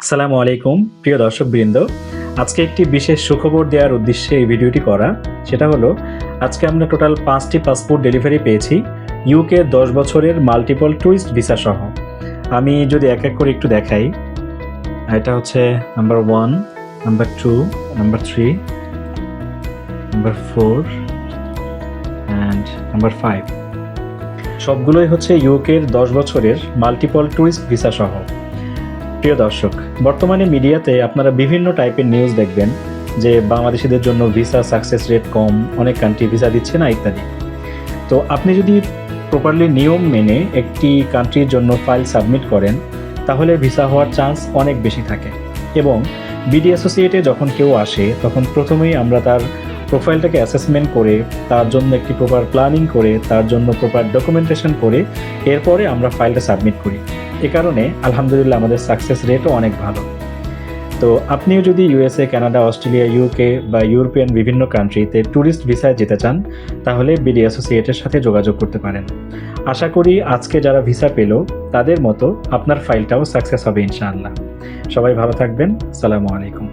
আসসালামু আলাইকুম প্রিয় দর্শকবৃন্দ। আজকে একটি বিশেষ সুখবর দেওয়ার উদ্দেশ্যে এই ভিডিওটি করা। সেটা হলো আজকে আমরা টোটাল 5টি পাসপোর্ট ডেলিভারি পেয়েছি ইউকে 10 বছরের মাল্টিপল টুরিস্ট ভিসা সহ। আমি যদি এক এক করে একটু দেখাই, এটা হচ্ছে number 1, number 2, number 3, number 4 and number 5। সবগুলোই হচ্ছে ইউকের 10 বছরের মাল্টিপল টুরিস্ট ভিসা সহ। প্রিয় দর্শক, বর্তমানে মিডিয়াতে আপনারা বিভিন্ন টাইপের নিউজ দেখবেন যে বাংলাদেশিদের জন্য ভিসা সাকসেস রেট কম, অনেক কান্ট্রি ভিসা দিচ্ছে না ইত্যাদি। তো আপনি যদি প্রপারলি নিয়ম মেনে একটি কান্ট্রির জন্য ফাইল সাবমিট করেন তাহলে ভিসা হওয়ার চান্স অনেক বেশি থাকে। এবং বিডি অ্যাসোসিয়েটে যখন কেউ আসে তখন প্রথমেই আমরা তার প্রোফাইলটাকে অ্যাসেসমেন্ট করে, তার জন্য একটি প্রপার প্ল্যানিং করে, তার জন্য প্রপার ডকুমেন্টেশন করে এরপরে আমরা ফাইলটা সাবমিট করি। এ কারণে আলহামদুলিল্লাহ আমাদের সাকসেস রেটও অনেক ভালো। তো আপনিও যদি ইউএসএ, কানাডা, অস্ট্রেলিয়া, ইউকে বা ইউরোপিয়ান বিভিন্ন কান্ট্রিতে ট্যুরিস্ট ভিসায় যেতে চান তাহলে বিডি অ্যাসোসিয়েটের সাথে যোগাযোগ করতে পারেন। আশা করি আজকে যারা ভিসা পেল তাদের মতো আপনার ফাইলটাও সাকসেস হবে ইনশাআল্লাহ। সবাই ভালো থাকবেন। আসসালামু আলাইকুম।